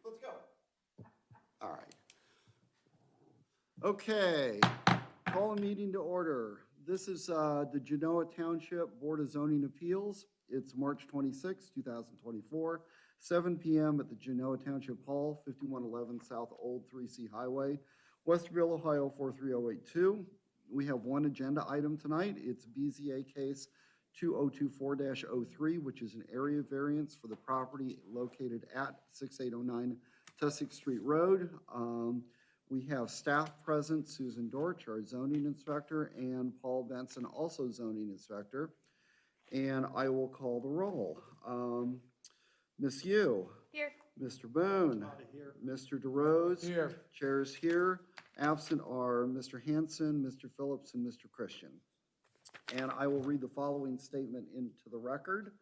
Let's go. All right. Okay, call a meeting to order. This is the Genoa Township Board of Zoning Appeals. It's March 26, 2024, 7 p.m. at the Genoa Township Hall, 5111 South Old 3C Highway, Westerville, Ohio 43082. We have one agenda item tonight. It's BZA case 2024-03, which is an area variance for the property located at 6809 Tussock Street Road. We have staff present, Susan Dorch, our zoning inspector, and Paul Benson, also zoning inspector. And I will call the roll. Ms. Yu. Here. Mr. Boone. Here. Mr. DeRose. Here. Chair is here. Absent are Mr. Hanson, Mr. Phillips, and Mr. Christian. And I will read the following statement into the record.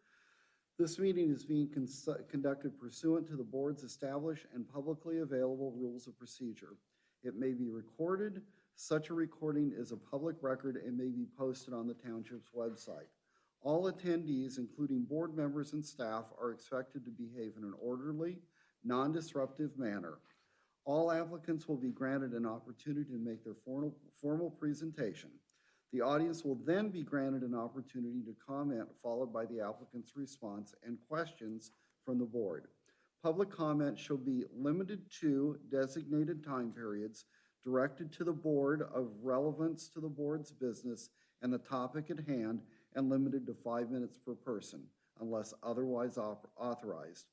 This meeting is being conducted pursuant to the board's established and publicly available rules of procedure. It may be recorded. Such a recording is a public record and may be posted on the township's website. All attendees, including board members and staff, are expected to behave in an orderly, non-disruptive manner. All applicants will be granted an opportunity to make their formal presentation. The audience will then be granted an opportunity to comment, followed by the applicant's response and questions from the board. Public comment shall be limited to designated time periods directed to the board of relevance to the board's business and the topic at hand, and limited to 5 minutes per person, unless otherwise authorized.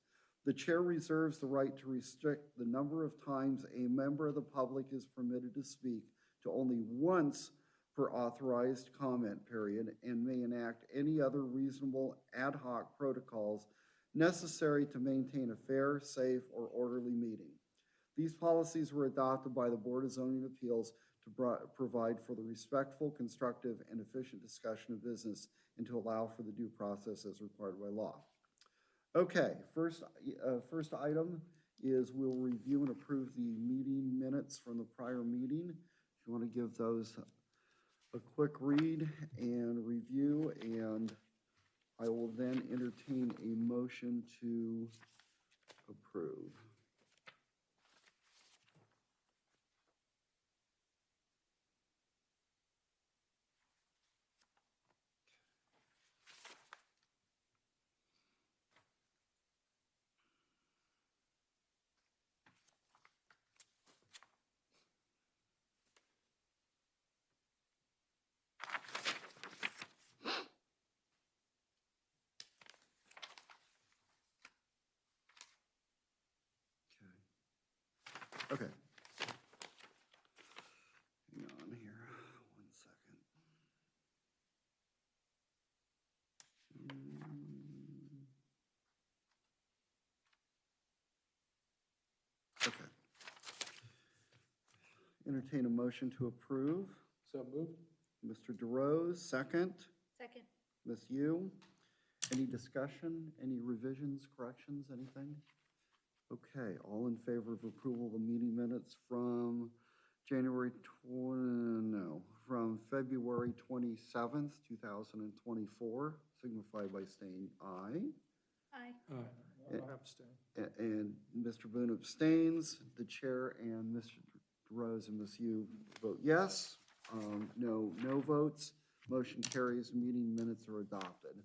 The chair reserves the right to restrict the number of times a member of the public is permitted to speak to only once per authorized comment period, and may enact any other reasonable ad hoc protocols necessary to maintain a fair, safe, or orderly meeting. These policies were adopted by the Board of Zoning Appeals to provide for the respectful, constructive, and efficient discussion of business and to allow for the due process as required by law. Okay, first item is we'll review and approve the meeting minutes from the prior meeting. If you want to give those a quick read and review, and I will then entertain a motion to approve. Okay. Hang on here, 1 second. Okay. Entertain a motion to approve. So moved. Mr. DeRose, second. Second. Ms. Yu, any discussion, any revisions, corrections, anything? Okay, all in favor of approval of the meeting minutes from February 27th, 2024, signify by saying aye. Aye. I'll abstain. And Mr. Boone abstains. The chair and Mr. DeRose and Ms. Yu vote yes. No votes. Motion carries. Meeting minutes are adopted.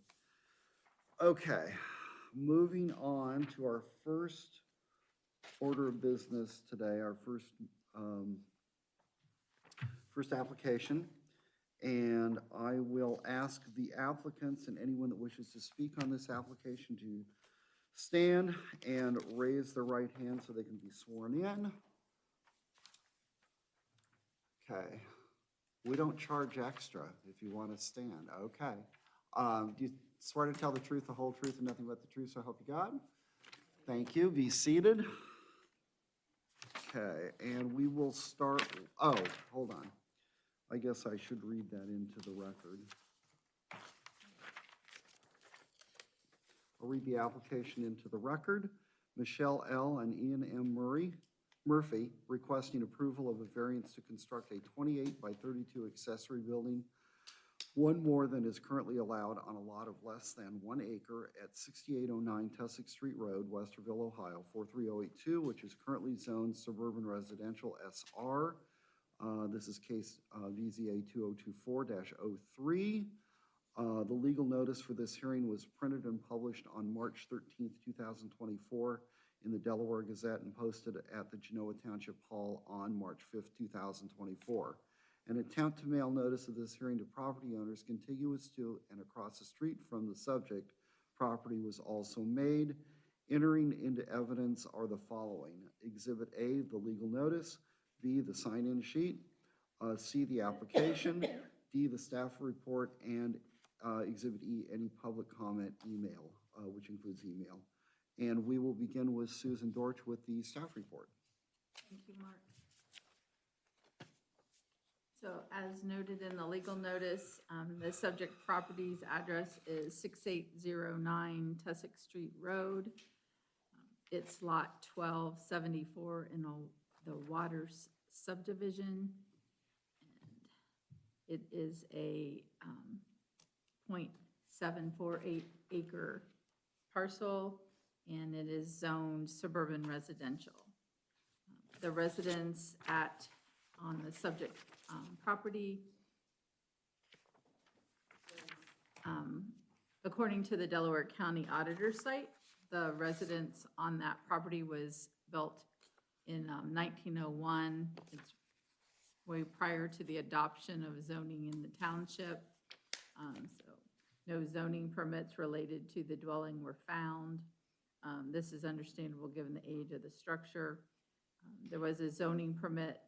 Okay, moving on to our first order of business today, our first application. And I will ask the applicants and anyone that wishes to speak on this application to stand and raise their right hand so they can be sworn in. Okay. We don't charge extra if you want to stand. Okay. Do you swear to tell the truth, the whole truth, and nothing but the truth, so help you God? Thank you. Be seated. Okay, and we will start, oh, hold on. I guess I should read that into the record. I'll read the application into the record. Michelle L. and Ian M. Murphy requesting approval of a variance to construct a 28 by 32 accessory building one more than is currently allowed on a lot of less than 1 acre at 6809 Tussock Street Road, Westerville, Ohio, 43082, which is currently zoned suburban residential SR. This is case VZA 2024-03. The legal notice for this hearing was printed and published on March 13th, 2024 in the Delaware Gazette and posted at the Genoa Township Hall on March 5th, 2024. An attempt to mail notice of this hearing to property owners contiguous to and across the street from the subject property was also made. Entering into evidence are the following: Exhibit A, the legal notice; B, the sign-in sheet; C, the application; D, the staff report; and Exhibit E, any public comment email, which includes email. And we will begin with Susan Dortch with the staff report. Thank you, Mark. So as noted in the legal notice, the subject property's address is 6809 Tussock Street Road. It's lot 1274 in the Waters subdivision. And it is a 0.748 acre parcel, and it is zoned suburban residential. The residents on the subject property, according to the Delaware County Auditor site, the residence on that property was built in 1901. It's way prior to the adoption of zoning in the township. So no zoning permits related to the dwelling were found. This is understandable given the age of the structure. There was a zoning permit,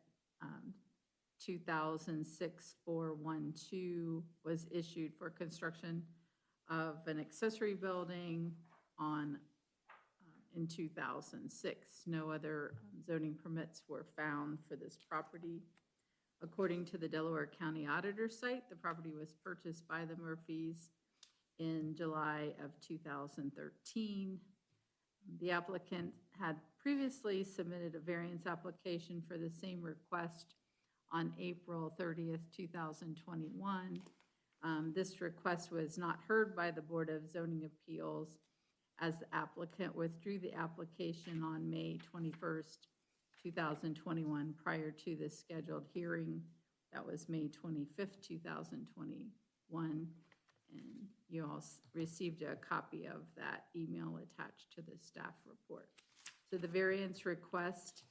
2006-412 was issued for construction of an accessory building in 2006. No other zoning permits were found for this property. According to the Delaware County Auditor site, the property was purchased by the Murphys in July of 2013. The applicant had previously submitted a variance application for the same request on April 30th, 2021. This request was not heard by the Board of Zoning Appeals as the applicant withdrew the application on May 21st, 2021 prior to the scheduled hearing. That was May 25th, 2021. And you all received a copy of that email attached to the staff report. So the variance request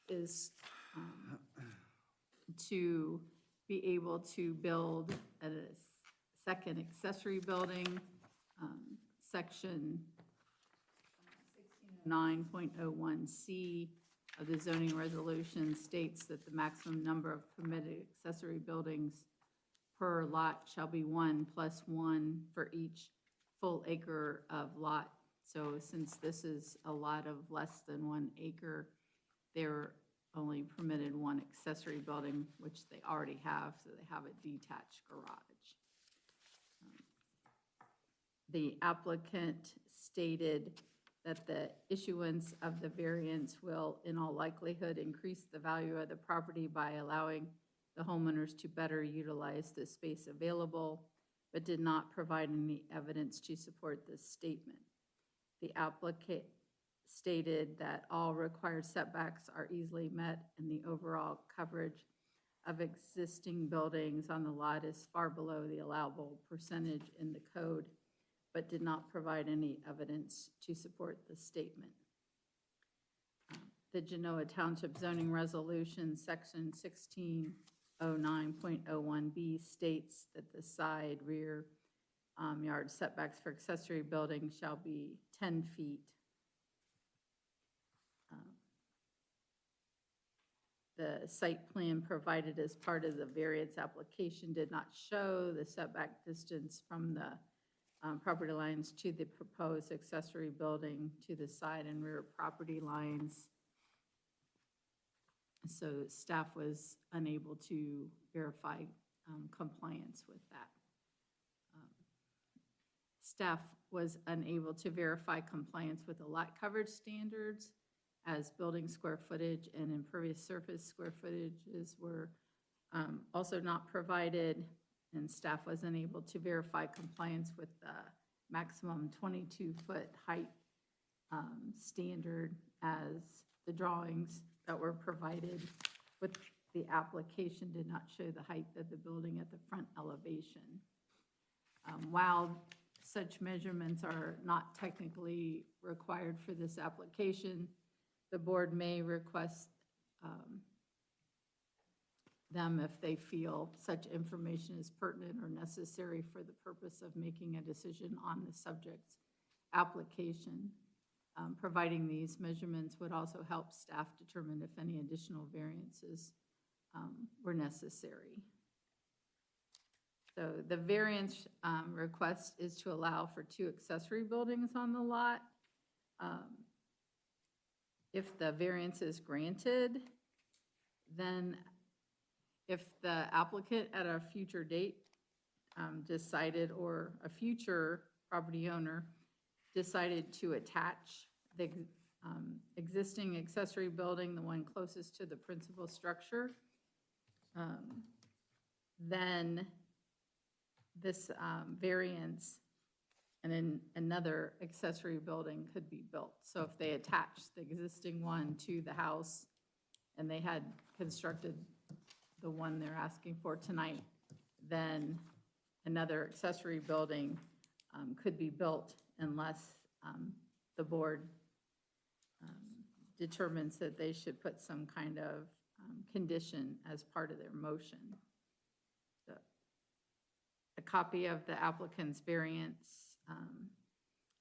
is to be able to build a second accessory building. Section 1609.01C of the zoning resolution states that the maximum number of permitted accessory buildings per lot shall be 1 + 1 for each full acre of lot. So since this is a lot of less than 1 acre, they're only permitted 1 accessory building, which they already have, so they have a detached garage. The applicant stated that the issuance of the variance will, in all likelihood, increase the value of the property by allowing the homeowners to better utilize the space available, but did not provide any evidence to support this statement. The applicant stated that all required setbacks are easily met and the overall coverage of existing buildings on the lot is far below the allowable percentage in the code, but did not provide any evidence to support the statement. The Genoa Township zoning resolution, section 1609.01B states that the side, rear, yard setbacks for accessory buildings shall be 10 feet. The site plan provided as part of the variance application did not show the setback distance from the property lines to the proposed accessory building to the side and rear property lines. So staff was unable to verify compliance with that. Staff was unable to verify compliance with the lot coverage standards as building square footage and impervious surface square footages were also not provided. and staff was unable to verify compliance with the maximum 22-foot height standard as the drawings that were provided with the application did not show the height of the building at the front elevation. While such measurements are not technically required for this application, the board may request them if they feel such information is pertinent or necessary for the purpose of making a decision on the subject's application. Providing these measurements would also help staff determine if any additional variances were necessary. So the variance request is to allow for 2 accessory buildings on the lot. If the variance is granted, then if the applicant at a future date decided, or a future property owner decided to attach the existing accessory building, the one closest to the principal structure, then this variance and then another accessory building could be built. So if they attach the existing one to the house and they had constructed the one they're asking for tonight, then another accessory building could be built unless the board determines that they should put some kind of condition as part of their motion. So, a copy of the applicant's variance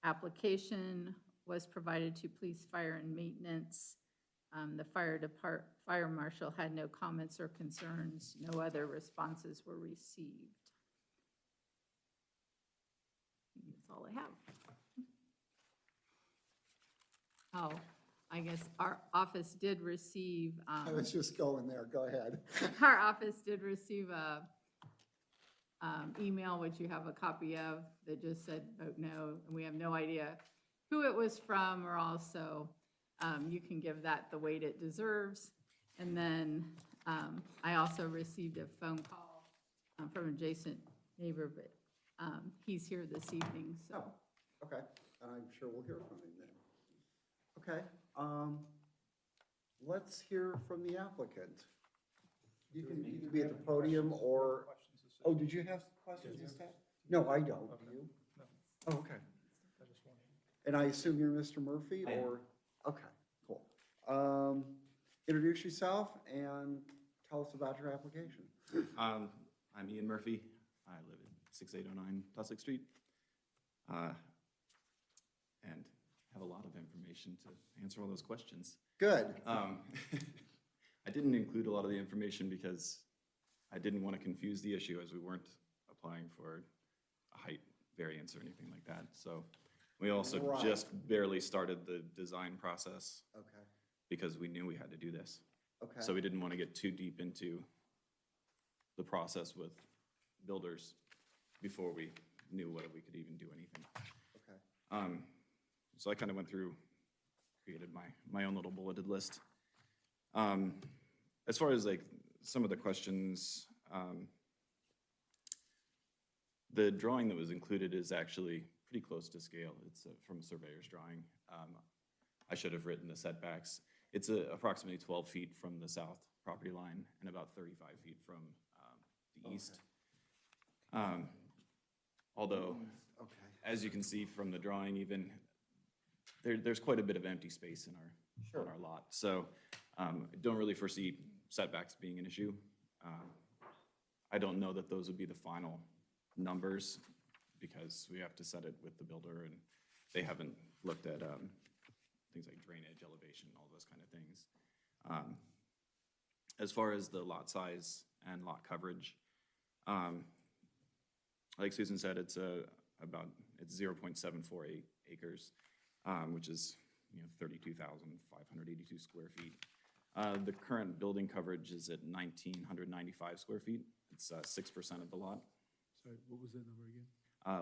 application was provided to police, fire, and maintenance. The fire marshal had no comments or concerns. No other responses were received. That's all I have. Oh, I guess our office did receive. I was just going there, go ahead. Our office did receive a email, which you have a copy of, that just said vote no, and we have no idea who it was from, or also you can give that the weight it deserves. And then I also received a phone call from an adjacent neighbor, but he's here this evening, so. Oh, okay, I'm sure we'll hear from him then. Okay, let's hear from the applicant. You can either be at the podium or, oh, did you have questions and stuff? No, I don't, do you? No. Oh, okay. I just wanted. And I assume you're Mr. Murphy, I am. or? Okay, cool. Introduce yourself and tell us about your application. I'm Ian Murphy. I live at 6809 Tussock Street. And have a lot of information to answer all those questions. Good. I didn't include a lot of the information because I didn't want to confuse the issue, as we weren't applying for a height variance or anything like that. So we also Right. just barely started the design process Okay, because we knew we had to do this. okay. So we didn't want to get too deep into the process with builders before we knew whether we could even do anything. Okay. So I kind of went through, created my own little bulleted list. As far as like some of the questions, the drawing that was included is actually pretty close to scale. It's from a surveyor's drawing. I should have written the setbacks. It's approximately 12 feet from the south property line and about 35 feet from the east. Although, Okay. as you can see from the drawing, even there's quite a bit of empty space in on our lot. So I don't really foresee setbacks being an issue. I don't know that those would be the final numbers because we have to set it with the builder and they haven't looked at things like drainage, elevation, all those kind of things. As far as the lot size and lot coverage, like Susan said, it's 0.748 acres, which is 32,582 square feet. The current building coverage is at 1,995 square feet. It's 6% of the lot. Sorry, what was that number again?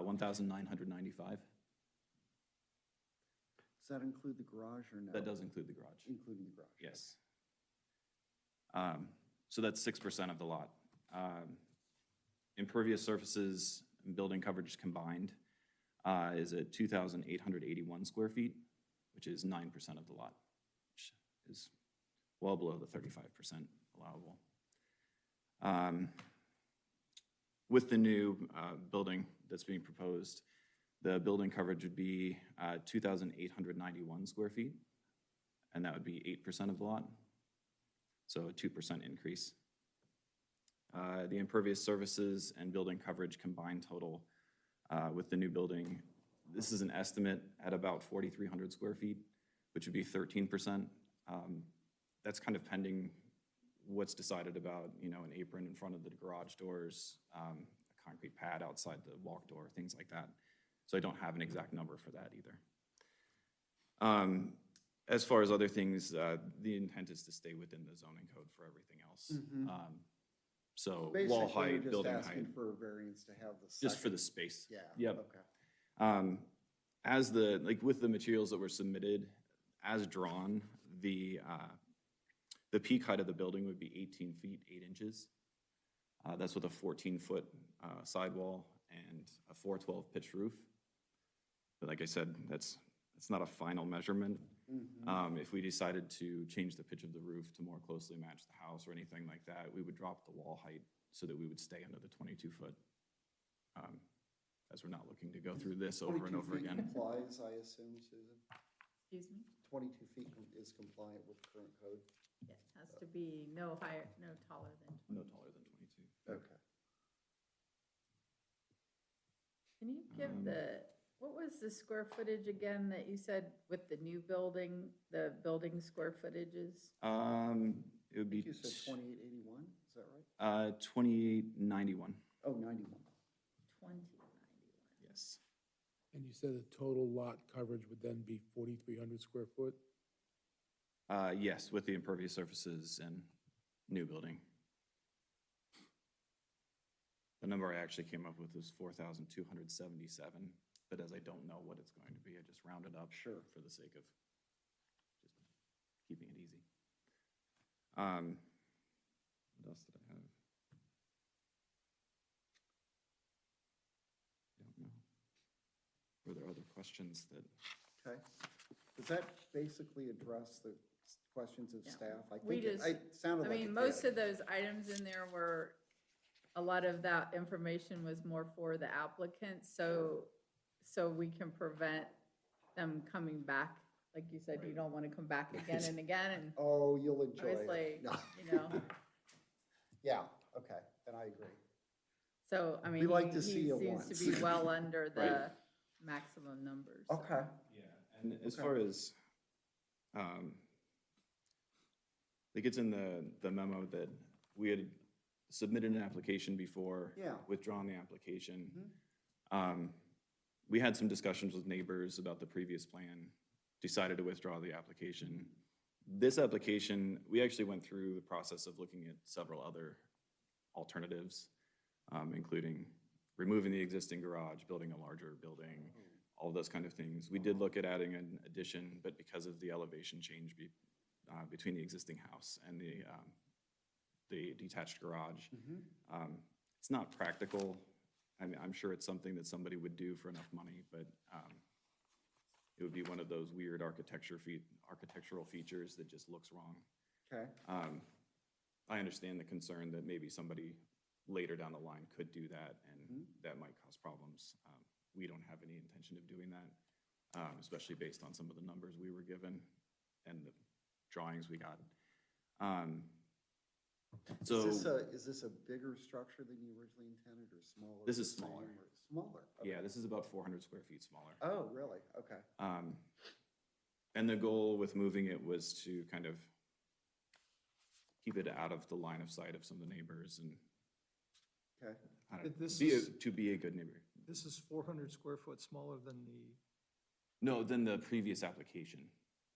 1,995. Does that include the garage or no? That does include the garage. Including the garage? Yes. So that's 6% of the lot. impervious surfaces and building coverage combined is at 2,881 square feet, which is 9% of the lot, which is well below the 35% allowable. With the new building that's being proposed, the building coverage would be 2,891 square feet, and that would be 8% of the lot, so a 2% increase. The impervious surfaces and building coverage combined total with the new building, this is an estimate at about 4,300 square feet, which would be 13%. That's kind of pending what's decided about, you know, an apron in front of the garage doors, a concrete pad outside the walk door, things like that. So I don't have an exact number for that either. As far as other things, the intent is to stay within the zoning code for everything else. So wall height, building height. Basically, you're just asking for a variance to have the Just for second- the space. Yeah. Yep. Okay. As with the materials that were submitted, as drawn, the peak height of the building would be 18 feet, 8 inches. That's with a 14-foot sidewall and a 412 pitch roof. But like I said, that's not a final measurement. If we decided to change the pitch of the roof to more closely match the house or anything like that, we would drop the wall height so that we would stay under the 22-foot, as we're not looking to go through this over and over 22 feet again. complies, I assume, Susan? Excuse me? 22 feet is compliant with current code? Yeah, it has to be no higher, no taller than. No taller than 22. Okay. Can you give what was the square footage again that you said with the new building, the building square footages? It would I be think you said 2881, is that right? 2891. Oh, 91. 2091. Yes. And you said the total lot coverage would then be 4,300 square foot? Yes, with the impervious surfaces and new building. The number I actually came up with was 4,277, but as I don't know what it's going to be, I just rounded up Sure. for the sake of just keeping it easy. What else did I have? I don't know. Were there other questions that? Okay. Does that basically address the questions of Yeah. staff? I We think just- it sounded I like mean, it most did. of those items in there were, a lot of that information was more for the applicant, so we can prevent them coming back. Like you said, you don't want to come back again and again, and Oh, you'll enjoy it. obviously, No. you know, Yeah, okay, and I agree. so, I mean, We like he to see you seems to once. be well under the maximum numbers. so. Okay. Yeah, and as Okay. far as, like it's in the memo that we had submitted an application before. Yeah. Withdrawn the application. We had some discussions with neighbors about the previous plan, decided to withdraw the application. This application, we actually went through the process of looking at several other alternatives, including removing the existing garage, building a larger building, all those kind of things. We did look at adding an addition, but because of the elevation change between the existing house and the detached garage, it's not practical. I mean, I'm sure it's something that somebody would do for enough money, but it would be one of those weird architectural features that just looks wrong. Okay. I understand the concern that maybe somebody later down the line could do that, and that might cause problems. We don't have any intention of doing that, especially based on some of the numbers we were given and the drawings we got. So Is this a bigger structure than you originally intended, or smaller? This is the same, smaller. or Smaller? Okay. yeah, this is about 400 square feet smaller. Oh, really? Okay. And the goal with moving it was to kind of keep it out of the line of sight of some of the neighbors and Okay. I don't know, This be is- to be a good neighbor. This is 400 square foot smaller than the, No, than the previous application.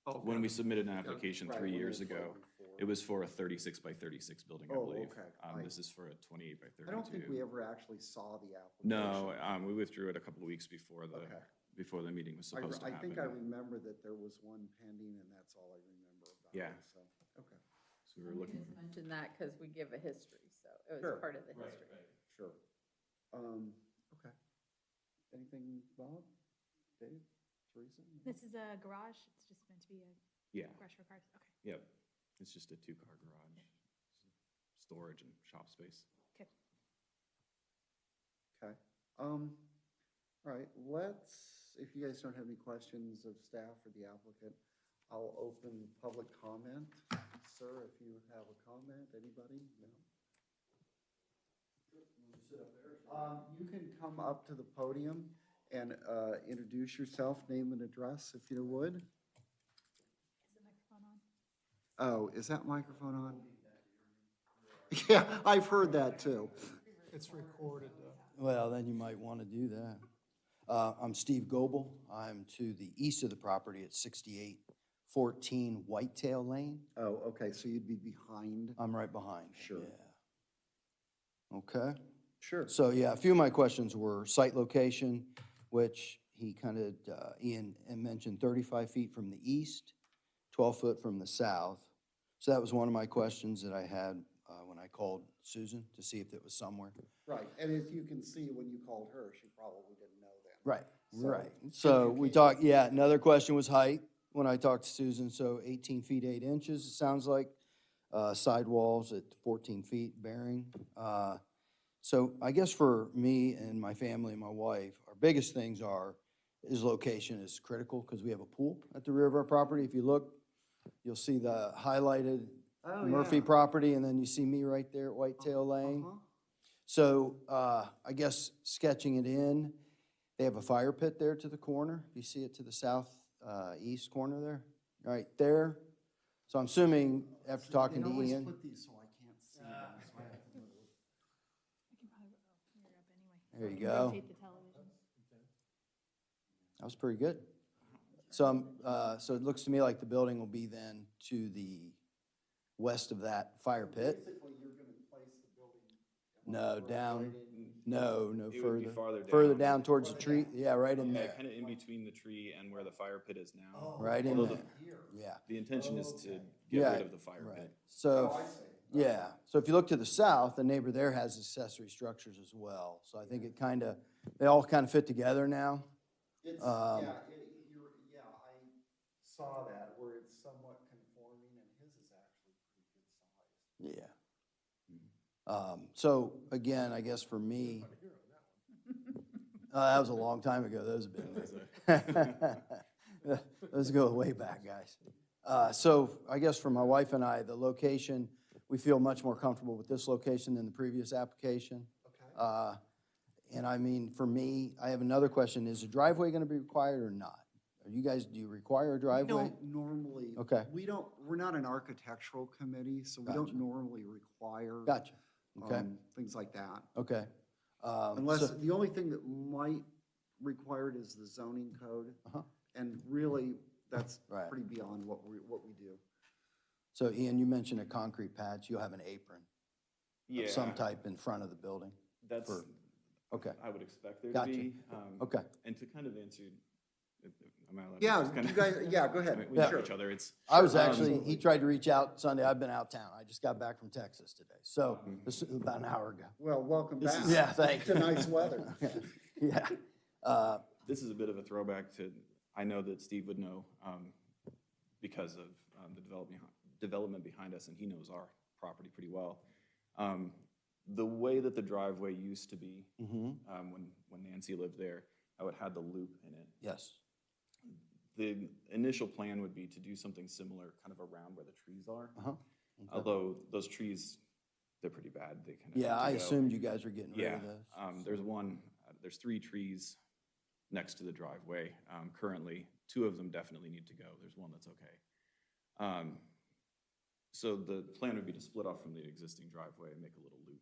oh, When we okay. submitted an application Right, 3 when years it was ago, before. it was for a 36 by 36 building, I Oh, believe. okay. This is for a 28 by 32. I don't think we ever actually saw the application. No, we withdrew it a couple of weeks before the meeting was supposed to I happen. think I remember that there was one pending, and that's all I remember about it. Yeah. So, okay, So we were We looking just for. mentioned that because we give a history, so it Sure. was part of the Right, history. sure. Okay. Anything, Bob, Dave, Teresa? This is a garage, it's just meant to be a Yeah, garage for cars, okay. yep. It's just a two-car garage, storage and shop space. Okay. Okay. All right, if you guys don't have any questions of staff or the applicant, I'll open public comment. Sir, if you have a comment, anybody? No? You can come up to the podium and introduce yourself, name and address, if you would. Is the microphone on? Oh, is that microphone on? Yeah, I've heard that too. It's recorded, though. Well, then you might want to do that. I'm Steve Goebel. I'm to the east of the property at 6814 Whitetail Lane. Oh, okay, so you'd be behind? I'm right behind. Sure. Yeah. Okay. Sure. So, yeah, a few of my questions were site location, which he kind of, Ian mentioned 35 feet from the east, 12 foot from the south. So that was one of my questions that I had when I called Susan to see if it was somewhere. Right, and as you can see, when you called her, she probably didn't know that. Right, So, right. if So you we can't- talked, yeah, another question was height when I talked to Susan, so 18 feet, 8 inches, it sounds like. Sidewalls at 14 feet bearing. So I guess for me and my family and my wife, our biggest things is location is critical because we have a pool at the rear of our property. If you look, you'll see the highlighted Oh, Murphy yeah. property, and then you see me right there at Whitetail Lane. Uh-huh. So, I guess sketching it in, they have a fire pit there to the corner. If you see it to the south, east corner there, right there. So I'm assuming after talking to They always Ian, put these so I can't see them, so I have to move. I can probably, oh, you're up anyway. There I you can go. rotate the television. that was pretty good. So, so it looks to me like the building will be then to the west of that fire pit. Basically, you're gonna place the building. No, down, no It would be further. farther Further down. down towards the tree, yeah, right in Yeah, there, kind of in between the tree and where the fire pit is now. right in Although there, yeah. The intention is to get Yeah, rid of the fire Right, pit. so. Oh, I see. Yeah, so if you look to the south, the neighbor there has accessory structures as well. So I think they all kind of fit together now. It's, Um, yeah, I saw that where it's somewhat conforming and his is actually pretty good size. Yeah. So again, I guess for me, that was a long time ago, those have been. Those go way back, guys. So I guess for my wife and I, the location, we feel much more comfortable with this location than the previous application. Okay. And I mean, for me, I have another question. Is a driveway going to be required or not? Do you require a We driveway? don't normally. Okay. We're not an architectural committee, so we Gotcha. don't normally require. Gotcha. Okay, Things like that. okay. Unless, So- the only thing that might require it is the zoning code. Uh-huh. And really, that's Right. pretty beyond what we do. So Ian, you mentioned a concrete patch. You'll have an apron Yeah, of some type in front of the building? that's, for- Okay, I would expect there to Gotcha. be. okay. And to kind of answer, am I allowed to Yeah, just kind you of- guys, yeah, go I ahead. mean, We Yeah. know Sure. each other, it's. I was Um, actually, he tried to reach out Sunday. I've been out of town. I just got back from Texas today. So this is about an hour ago. Well, welcome This back. is- Yeah, thank To you. nice weather. Yeah. This is a bit of a throwback to, I know that Steve would know because of the development behind us, and he knows our property pretty well. The way that the driveway used to be, when Nancy lived there, how it had the loop in it. Yes, The initial plan would be to do something similar kind of around where the trees are. uh-huh. Although those trees, they're pretty bad. They kind of. Yeah, I assumed you guys were getting rid Yeah, of those. there's 3 trees next to the driveway. Currently, 2 of them definitely need to go. There's one that's okay. So the plan would be to split off from the existing driveway and make a little loop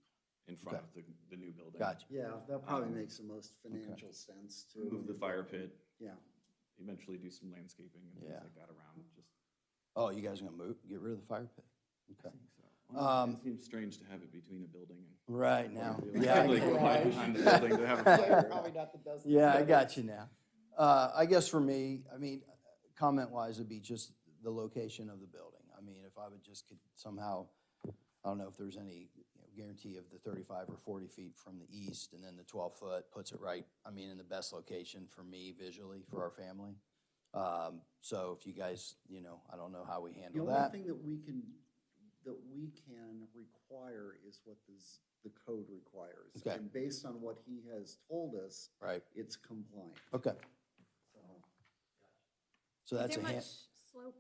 in front Okay. of the new building. Gotcha. Yeah, that probably makes the most financial sense too. Move the fire pit, Yeah. eventually do some landscaping and things Yeah. like that around, just. Oh, you guys are gonna get rid of the fire pit? I Okay. think so. Well, It seems strange to have it between a building and. Right now. Yeah. Like, go hide behind the building to have a fire. not the best. Yeah, I got you now. I guess for me, I mean, comment-wise, it'd be just the location of the building. I mean, if I would just could somehow, I don't know if there's any guarantee of the 35 or 40 feet from the east, and then the 12-foot puts it right, I mean, in the best location for me visually, for our family. So if you guys, you know, I don't know how we The handle only that. thing that we can require is what the code requires. Okay. And based on what he has told us, Right, it's compliant. okay, So, so that's Is a there hand. much slope?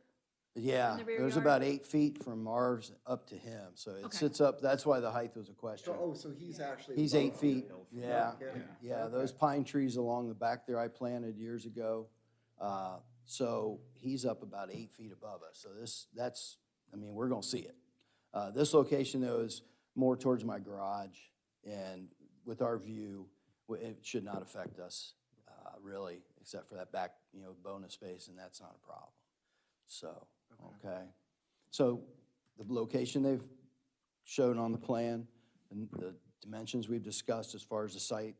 Yeah, in the rear there's yard? about 8 feet from ours up to him, so it Okay. sits up, that's why the height was a question. so he's actually. He's above 8 feet, you. yeah, No kidding. yeah, Okay. those pine trees along the back there I planted years ago. So he's up about 8 feet above us, so that's, I mean, we're gonna see it. This location though is more towards my garage, and with our view, it should not affect us, really, except for that back, you know, bonus space, and that's not a problem. So, okay. So the location they've shown on the plan and the dimensions we've discussed as far as the site,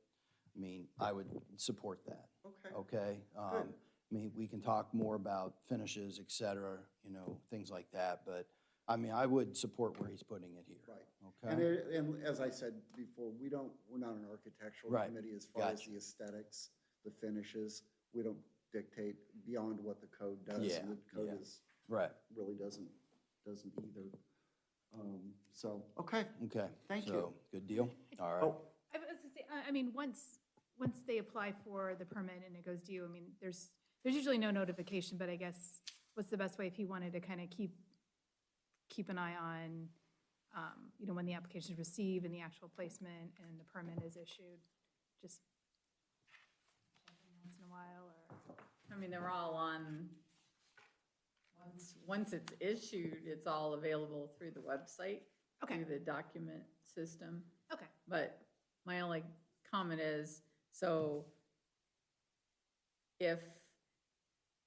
I mean, I would support that, Okay. okay? I mean, we can talk more about finishes, et cetera, you know, things like that, but, I mean, I would support where he's putting it here. Right. And, Okay? and as I said before, we're not an architectural Right. committee as far as Gotcha. the aesthetics, the finishes. We don't dictate beyond what the code does. Yeah, And the code yeah. is, Right, really doesn't either. So, okay. okay. Thank you. So, good deal, all right. Oh, I was gonna say, I mean, once they apply for the permit and it goes due, I mean, there's usually no notification, but I guess what's the best way if he wanted to kind of keep an eye on, you know, when the application is received and the actual placement and the permit is issued, just once in a while, or? I mean, they're all on, once it's issued, it's all available through the website, Okay. through the document system. Okay, But my only comment is, so if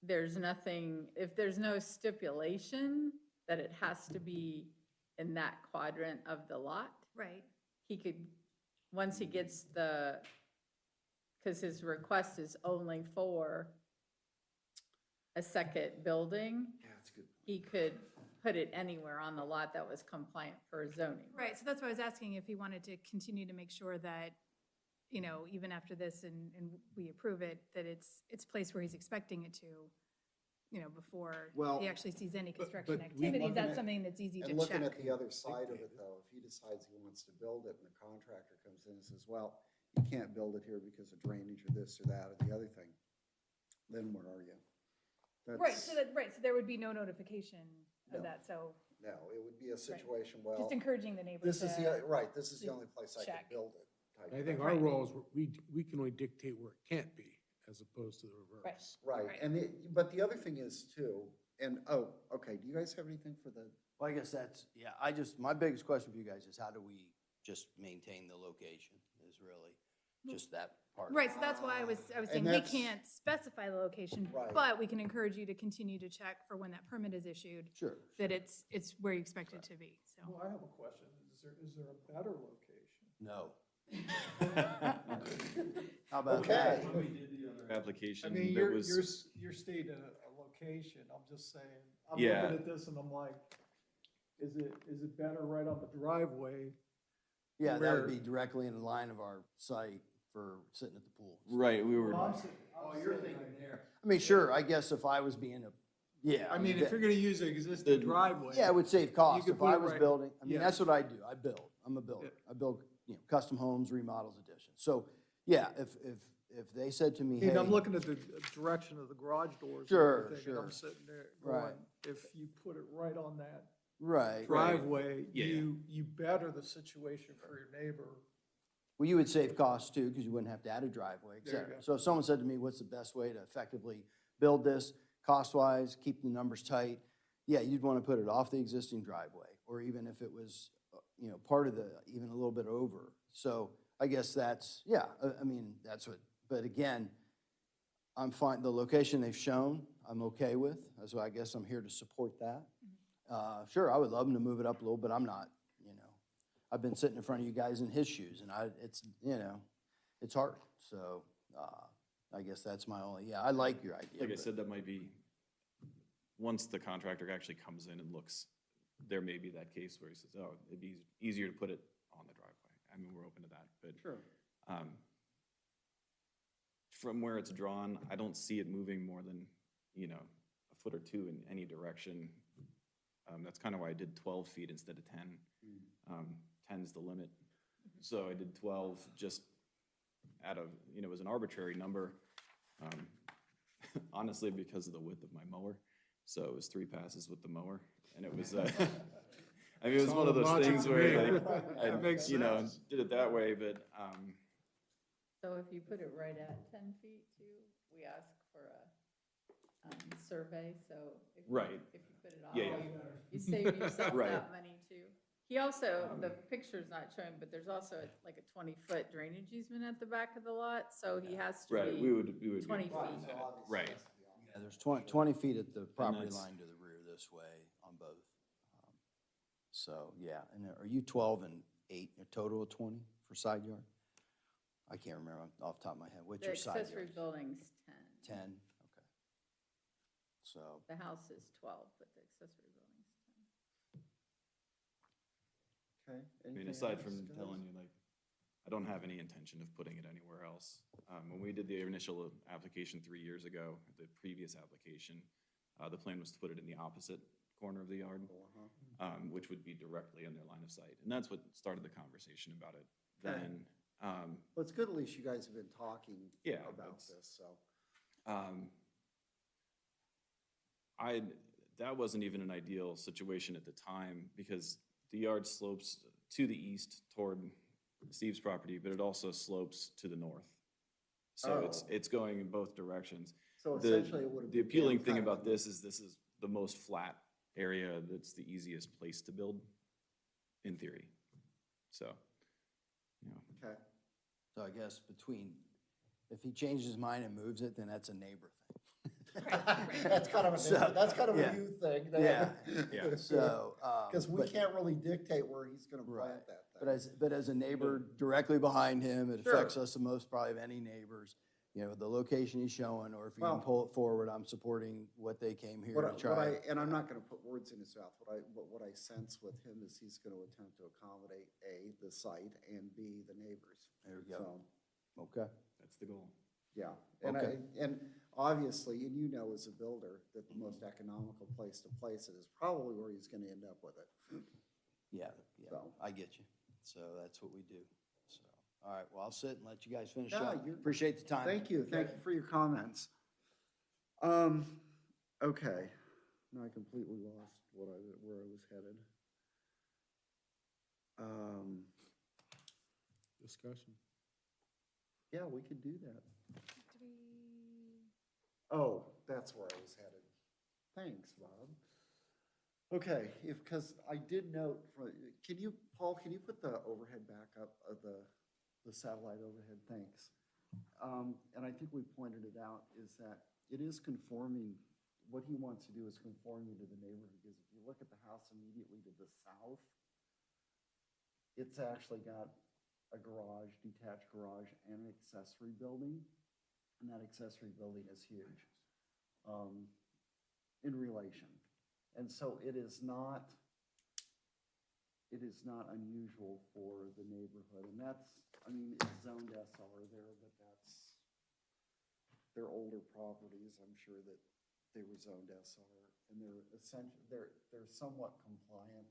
there's no stipulation that it has to be in that quadrant of the lot, right, he could, once he gets because his request is only for a second building, yeah, that's good. he could put it anywhere on the lot that was compliant for zoning. right, so that's why I was asking if he wanted to continue to make sure that, you know, even after this and we approve it, that it's placed where he's expecting it to, you know, before Well, he actually sees any construction but we- activities, Looking that's at- something that's easy to And looking check. at the other side of it, though, if he decides he wants to build it and the contractor comes in and says, well, you can't build it here because of drainage or this or that or the other thing, then where are you? Right, so there would be no notification No. of that, so No, it would be a situation, well, just encouraging the neighbors this is to, right, this is the to only place I check. could build it. type I think thing. our Right. role is, we can only dictate where it can't be, as opposed to the reverse. Right, Right. and but the other thing is too, and, oh, okay, do you guys have anything for the, Well, I guess that's, yeah, my biggest question for you guys is how do we just maintain the location is really just that part. right, so that's why I was And saying we that's- can't specify the location, Right. but we can encourage you to continue to check for when that permit is issued, Sure. that it's where you expect it to be, so. Well, I have a question. Is there a better location? No. How about Okay. that? When we did the other I application, mean, there you're was, stating a location. I'm just saying, I'm Yeah. looking at this and I'm like, is it better right on the driveway? Yeah, that Where- would be directly in the line of our site for sitting at the pool. right, we were, I mean, sure, I guess if I was being yeah. I mean, if you're gonna use an existing driveway. Yeah, it would save cost could if put I it was right- building, I mean, yeah. that's what I do, I build, I'm a builder. I build, you know, custom homes, remodels, additions. So, yeah, if they said to me, I mean, hey, I'm looking at the direction of the garage doors. and Sure, everything, and sure. I'm sitting there Right. going, if you put it right on that right, driveway, Yeah, yeah. you better the situation for your neighbor. well, you would save costs too, because you wouldn't have to add a driveway, et There you cetera. go. So if someone said to me, what's the best way to effectively build this, cost-wise, keep the numbers tight, yeah, you'd want to put it off the existing driveway, or even if it was, you know, part of the, even a little bit over. So I guess that's, yeah, I mean, that's what, but again, I'm fine, the location they've shown, I'm okay with, so I guess I'm here to support that. Sure, I would love them to move it up a little, but I'm not, you know, I've been sitting in front of you guys in his shoes, and it's, you know, it's hard, so, I guess that's my only, yeah, I like your idea. like I but- said, that might be, once the contractor actually comes in and looks, there may be that case where he says, oh, it'd be easier to put it on I mean, we're open to that, but Sure. um, from where it's drawn, I don't see it moving more than, a foot or two in any direction. That's kind of why I did 12 feet instead of 10. 10's the limit. So I did 12 just out of, it was an arbitrary number. Honestly, because of the width of my mower. So it was 3 passes with the mower. And it was, I mean, it was one of those things where I That makes sense. did it that way, but, So if you put it right at 10 feet too, we ask for a survey, so. Right. If you put it off, Yeah, you save yourself Right. that money too. He also, the picture's not showing, but there's also like a 20-foot drainage easement at the back of the lot, so he has to right, be. we would. 20 be feet. on that. Right. Yeah, there's 20 feet at the property that's- line to the rear this way on both. So, yeah, and are you 12 and 8, a total of 20 for side yard? I can't remember off the top of my head. What's The your side accessory yard? building's 10. 10, okay. So, The house is 12, but the accessory building's 10. Okay. I mean, anything aside else, from guys? telling you, like, I don't have any intention of putting it anywhere else. When we did the initial application 3 years ago, the previous application, the plan was to put it in the opposite corner of the yard, which would be directly in their line of sight. And that's what started the conversation about it. Okay. Then, Well, it's good at least you guys have been talking Yeah, about that's- this, so. that wasn't even an ideal situation at the time because the yard slopes to the east toward Steve's property, but it also slopes to the north. So Oh. it's going in both directions. So The, essentially it would have. the appealing thing about this is the most flat area that's the easiest place to build, in theory. So, Okay, so I guess if he changes his mind and moves it, then that's a neighbor thing. that's kind of a, So, that's kind of yeah. a you thing. Yeah, yeah. so. Because we but- can't really dictate where he's gonna Right. plant that thing. But as a neighbor directly behind him, it Sure. affects us the most probably of any neighbors. The location he's showing, or if you Well- can pull it forward, I'm supporting what they came here What to I, try. and I'm not gonna put words in his mouth, what I sense with him is he's gonna attempt to accommodate A, the site, and B, the neighbors. There we go. So, Okay. That's the goal. yeah, and Okay. and obviously, and you know as a builder, that the most economical place to place it is probably where he's gonna end up with it. Yeah, So. I get you. So that's what we do. So, all right, well, I'll sit and let you guys finish No, up. you're- Appreciate the time. Thank you for your comments. Okay, now I completely lost where I was headed. Discussion. Yeah, we could do that. Oh, that's where I was headed. Thanks, Bob. Okay, because I did note, Paul, can you put the overhead back up, the satellite overhead? Thanks. And I think we pointed it out, is that it is conforming, what he wants to do is conform you to the neighborhood, because if you look at the house immediately to the south, it's actually got a garage, detached garage, and an accessory building. And that accessory building is huge in relation. And so it is not unusual for the neighborhood. And that's, I mean, it's zoned SR there, but they're older properties. I'm sure that they were zoned SR. And they're essentially, they're somewhat compliant.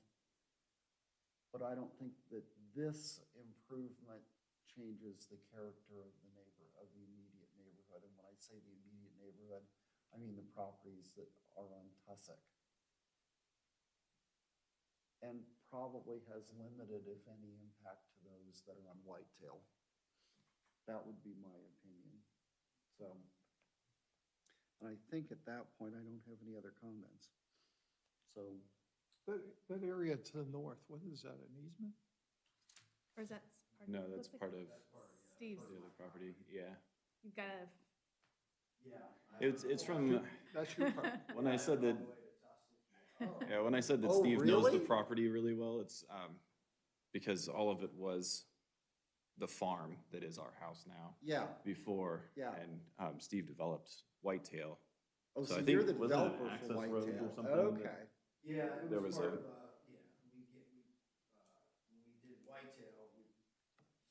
But I don't think that this improvement changes the character of the immediate neighborhood. And when I say the immediate neighborhood, I mean the properties that are on Tussock. And probably has limited, if any, impact to those that are on Whitetail. That would be my opinion. So, and I think at that point, I don't have any other comments. So, That area to the north, what is that, an easement? Or is that part? No, it that's looks like part of Steve's. the other property, yeah. You've got a, It's from, That's your part. when I said that, yeah, when I said that Oh, Steve knows the really? property really well, it's because all of it was the farm that is our house now yeah. before. Yeah. And Steve developed Whitetail. Oh, So so I think- you're the wasn't it an developer access for road or Whitetail? something that- Okay. Yeah, it There was was part a- of, when we did Whitetail,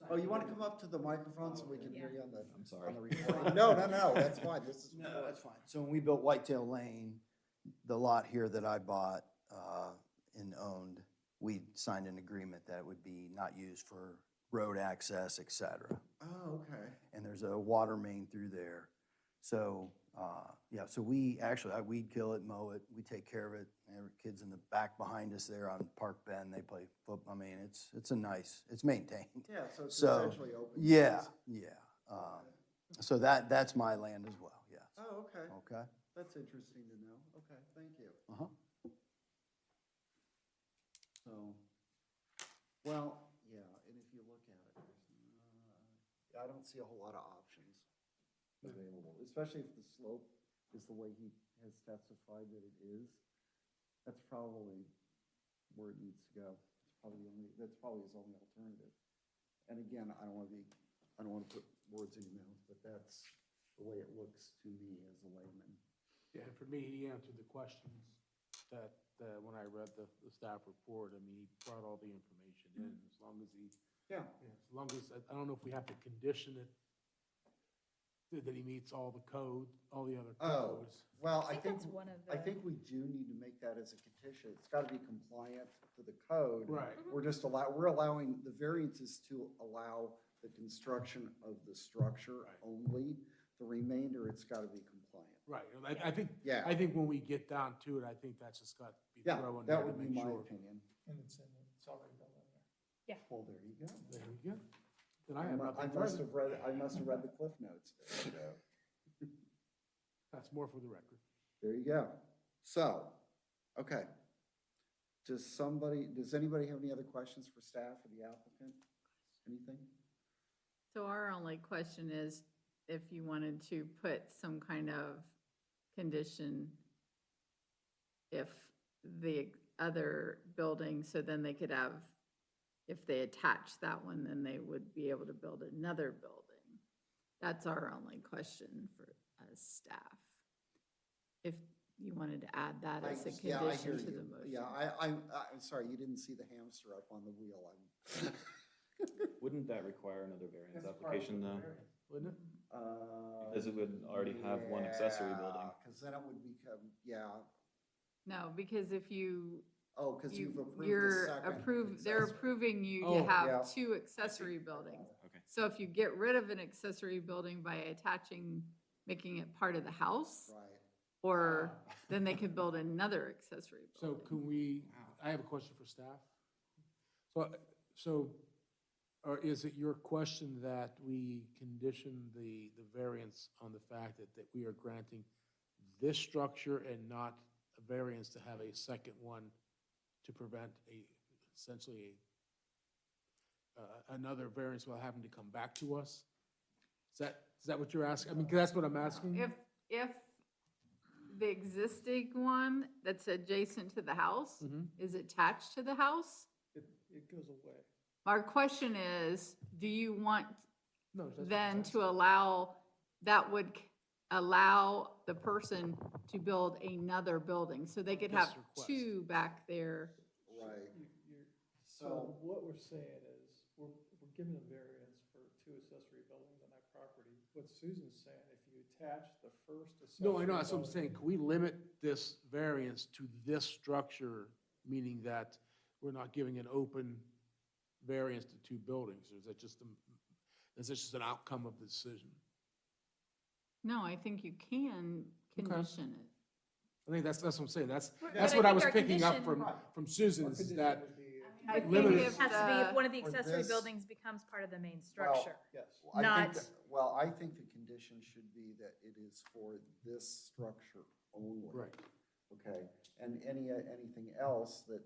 Oh, you want to come up to the microphone so we can hear you on the, I'm sorry. on the recording? No, that's fine, this is. No, that's fine. So when we built Whitetail Lane, the lot here that I bought and owned, we signed an agreement that it would be not used for road access, et cetera. Oh, okay. And there's a water main through there. So, yeah, so we actually, I weed kill it, mow it, we take care of it. There are kids in the back behind us there on Park Bend, they play football. I mean, it's a nice, it's maintained. Yeah, so it's So, essentially open. Yeah, space. yeah. So that's my land as well, yes. Oh, okay. Okay? That's interesting to know. Okay, thank you. Uh-huh. So, well, yeah, and if you look at it, I don't see a whole lot of options available, especially if the slope is the way he has testified that it is. That's probably where it needs to go. That's probably his only alternative. And again, I don't want to put words in your mouth, but that's the way it looks to me as a layman. Yeah, and for me, he answered the questions that, when I read the staff report, I mean, he brought all the information in, as long as he, Yeah. as long as, I don't know if we have to condition it, that he meets all the code, all the other Oh, codes. well, I think that's one of I the- think we do need to make that as a condition. It's got to be compliant to the code. Right. We're allowing, the variances to allow the construction of the structure Right. only. The remainder, it's got to be compliant. Right, I think, Yeah. I think when we get down to it, I think that's just got to be Yeah, thrown in that there to would be make my sure. opinion. And it's already done in there. Well, there you go. There we go. Then I have nothing I must have read the Cliff Notes. That's more for the record. There you go. So, okay. Does anybody have any other questions for staff or the applicant? Anything? So our only question is if you wanted to put some kind of condition if the other building, so then they could have, if they attach that one, then they would be able to build another building. That's our only question for as staff. If you wanted to add that as a Yeah, I hear condition to you. the motion. Yeah, I'm sorry, you didn't see the hamster up on the wheel. Wouldn't that require another variance application though? Wouldn't it? Because it would already have one accessory building. Because then it would become, yeah, No, because if you, oh, because you've approved the you're second. they're accessory. approving you Oh, to yeah. have two accessory buildings. Okay. So if you get rid of an accessory building by attaching, making it part of the house, Right. or then they could build another accessory So building. can we, I have a question for staff. So, or is it your question that we condition the variance on the fact that we are granting this structure and not a variance to have a second one to prevent essentially another variance will having to come back to us? Is that what you're asking? I mean, 'cause that's what I'm asking. If the existing one that's adjacent to the house Mhm. is attached to the house, It goes away. our question is, do you want No, that's what then I'm to allow, that would allow the person to build another building? So they could This have request. two back there. Right. So what we're saying is, we're giving a variance for 2 accessory buildings on that property. What Susan's saying, if you attach the first accessory. No, I know, that's what I'm building- saying. Can we limit this variance to this structure, meaning that we're not giving an open variance to 2 buildings? Or is that just, is this just an outcome of the decision? No, I think you can condition it. I think that's what I'm saying. That's But what I I think was our picking up condition- from Susan, Our is condition that, would be- I think Limited. if It has to be if one of the For accessory this- buildings becomes part of the main structure. Yes. I think Not- that- Well, I think the condition should be that it is for this structure only. right, Okay, and anything else that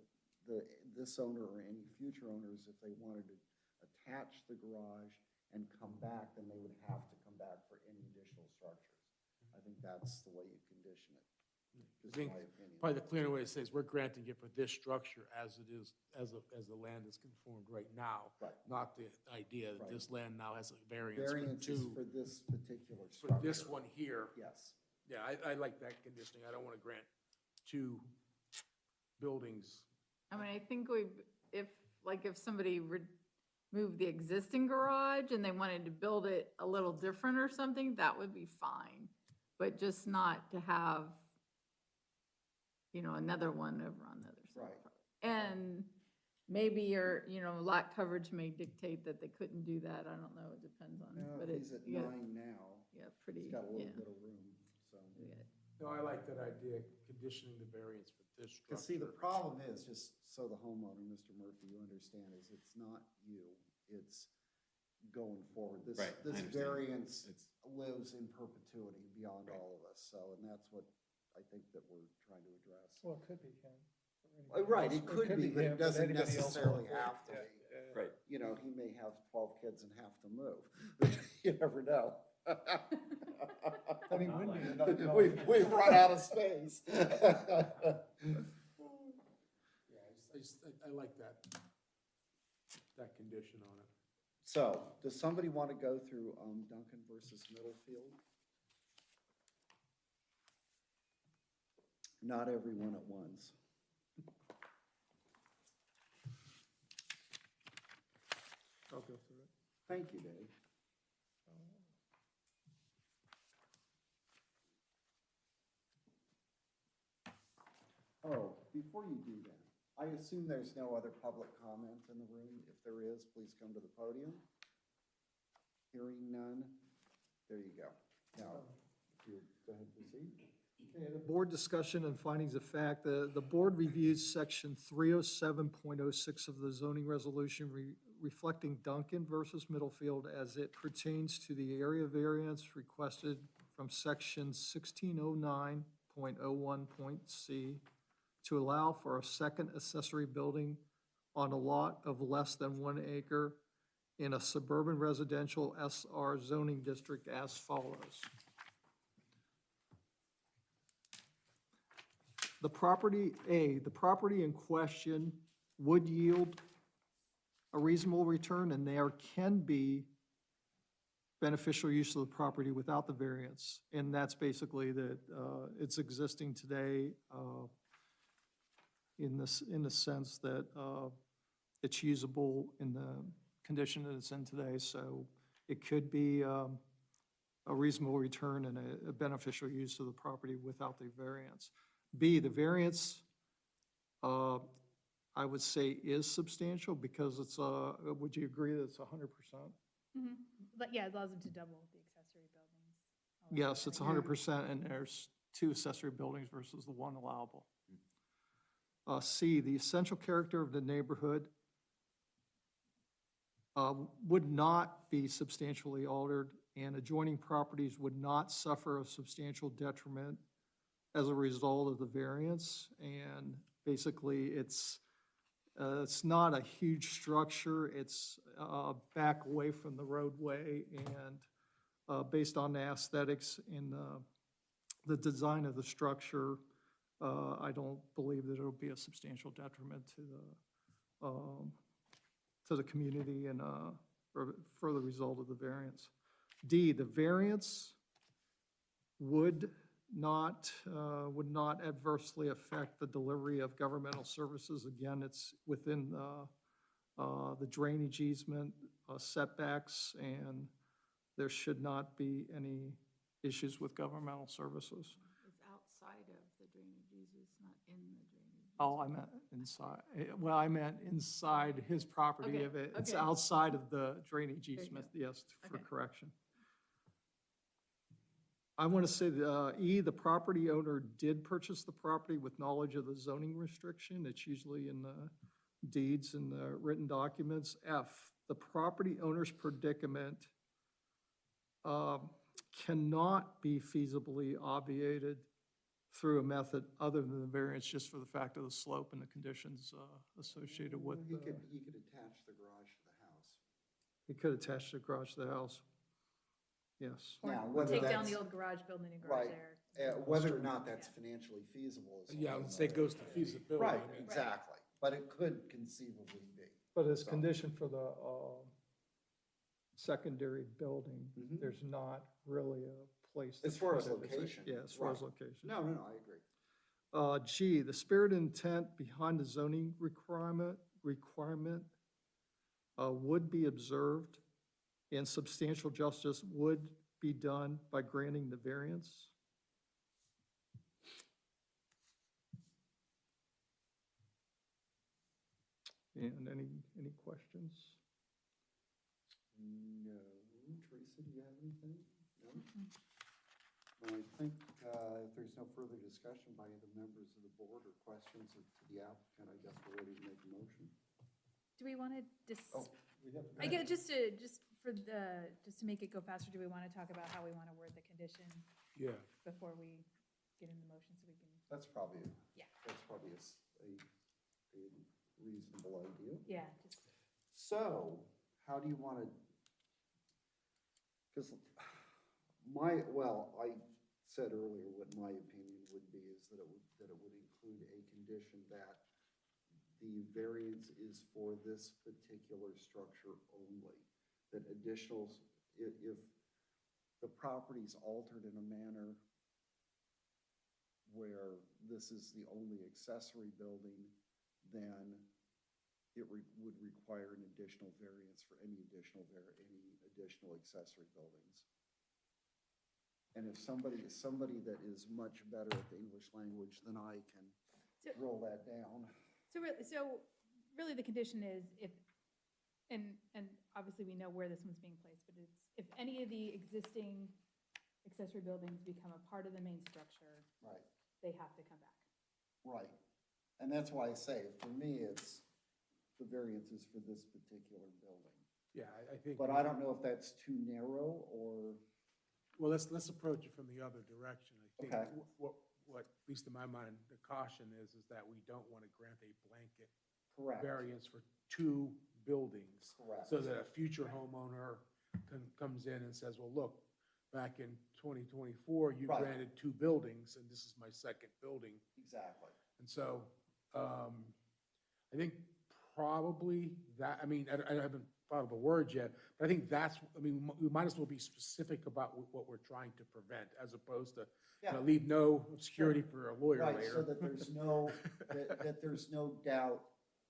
this owner or any future owners, if they wanted to attach the garage and come back, then they would have to come back for any additional structures. I think that's the way you condition it, just think my opinion. probably the cleaner way to say is we're granting it for this structure as it is, as the land is conformed right now. Right. Not the idea that Right. this land now has a variance for Variances 2, for this particular for structure. this one here. Yes, Yeah, I like that conditioning. I don't want to grant 2 buildings. I mean, I think if somebody move the existing garage and they wanted to build it a little different or something, that would be fine. But just not to have, another one over on the other side. Right. And maybe your, lot coverage may dictate that they couldn't do that. I don't know. It depends on, No, but if it's, he's at yeah, 9 now, pretty, he's got a yeah. little bit of room, so. Yeah. No, I like that idea, conditioning the variance for this structure. Because see, the problem is, just so the homeowner, Mr. Murphy, you understand, is it's not you, it's going forward. This, Right, I this understand. variance It's- lives in perpetuity beyond Right. all of us, so, and that's what I think that we're trying to address. Well, it could be him. or anybody Right, else. it could be, but him, it doesn't anybody else necessarily going have forward. to be. Yeah, yeah. Right. You know, he may have 12 kids and have to move. You never know. Then he wouldn't be another dog. We've run out of space. Yeah, I like that condition on it. So, does somebody want to go through Duncan versus Middlefield? Not everyone at once. I'll go through it. Thank you, Dave. Oh, before you do that, I assume there's no other public comment in the room. If there is, please come to the podium. Hearing none, there you go. Now, if you go ahead and proceed. Okay, the board discussion and findings of fact, the board reviews section 307.06 of the zoning resolution reflecting Duncan versus Middlefield as it pertains to the area variance requested from section 1609.01.c to allow for a second accessory building on a lot of less than 1 acre in a suburban residential SR zoning district as follows. The property in question would yield a reasonable return, and there can be beneficial use of the property without the variance. And that's basically that it's existing today in the sense that it's usable in the condition that it's in today. So it could be a reasonable return and a beneficial use of the property without the variance. B, the variance, I would say is substantial because it's, would you agree that it's 100%? But yeah, it allows them to double the accessory buildings. Yes, it's 100%, and there's 2 accessory buildings versus the 1 allowable. C, the essential character of the neighborhood would not be substantially altered, and adjoining properties would not suffer a substantial detriment as a result of the variance. And basically, it's not a huge structure. It's back away from the roadway, and based on the aesthetics and the design of the structure, I don't believe that it'll be a substantial detriment to the community and for the result of the variance. D, the variance would not adversely affect the delivery of governmental services. Again, it's within the drainage easement setbacks, and there should not be any issues with governmental services. It's outside of the drainage easements, not in the drainage. Oh, I meant inside, well, I meant inside his property Okay, of it. It's okay. outside of the drainage There you easement, go. yes, for Okay. correction. I want to say, E, the property owner did purchase the property with knowledge of the zoning restriction. It's usually in the deeds and the written documents. F, the property owner's predicament cannot be feasibly obviated through a method other than the variance, just for the fact of the slope and the conditions associated with. He could attach the garage to the house. He could attach the garage to the house. Yes. Now, Or whether take down that's- the old garage, build a new garage Right. there. Whether or not that's financially feasible is. Yeah, I a would whole say it nother- goes to feasibility. Right, I mean, exactly, but it could conceivably be. But as So- condition for the secondary building, Mhm. there's not really a place. to As far as put it. location, Yeah, as far as right. location. No, I agree. G, the spirit and intent behind the zoning requirement would be observed and substantial justice would be done by granting the variance. And any questions? No. Teresa, do you have anything? No? Well, I think if there's no further discussion by the members of the board or questions to the applicant, I guess we're ready to make a motion. Do we want to Oh, I get, just to make it go faster, do we want to talk about how we want to word the condition Yeah. before we get in the motion so we can, that's probably, Yeah. that's probably a reasonable idea. yeah, just, So, how do you want to, because I said earlier what my opinion would be is that it would include a condition that the variance is for this particular structure only. That additionals, if the property's altered in a manner where this is the only accessory building, then it would require an additional variance for any additional accessory buildings. And if somebody that is much better at the English language than I can So- roll that down. so really the condition is if, and obviously we know where this one's being placed, but it's, if any of the existing accessory buildings become a part of the main structure, Right, they have to come back. right. And that's why I say, for me, it's the variances for this particular building. Yeah, I think. But I don't know if that's too narrow or, Well, let's approach it from the other direction. I think Okay. what, at least in my mind, the caution is that we don't want to grant a blanket correct, variance for two buildings. correct. So that a future homeowner comes in and says, well, look, back in 2024, you Right. granted two buildings, and this is my second building. Exactly. And so, I think probably that, I mean, I haven't thought of a word yet, but I think that's, I mean, we might as well be specific about what we're trying to prevent, as opposed to, Yeah. leave no obscurity for a lawyer Right, later. so that there's no, that there's no doubt,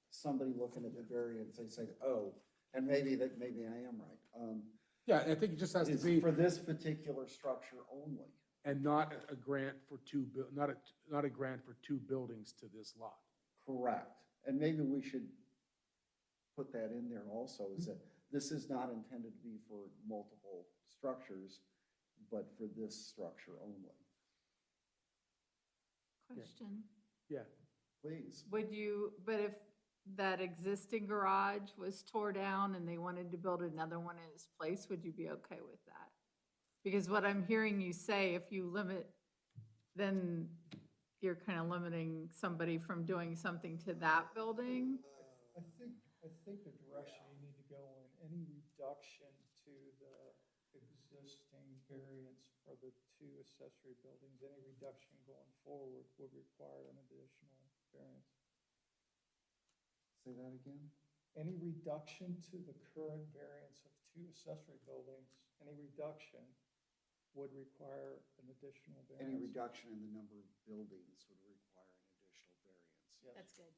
somebody looking at the variance, they say, oh, and maybe I am right. Yeah, I think it just has to It's be, for this particular structure only. and not a grant for not a grant for two buildings to this lot. Correct. And maybe we should put that in there also, is that this is not intended to be for multiple structures, but for this structure only. Question. Yeah. Please. Would you, but if that existing garage was tore down and they wanted to build another one in its place, would you be okay with that? Because what I'm hearing you say, if you limit, then you're kind of limiting somebody from doing something to that building. I think the direction you need to go in, any reduction to the existing variance for the two accessory buildings, any reduction going forward would require an additional variance. Say that again? Any reduction to the current variance of two accessory buildings, any reduction would require an additional variance. Any reduction in the number of buildings would require an additional variance. Yes. That's good.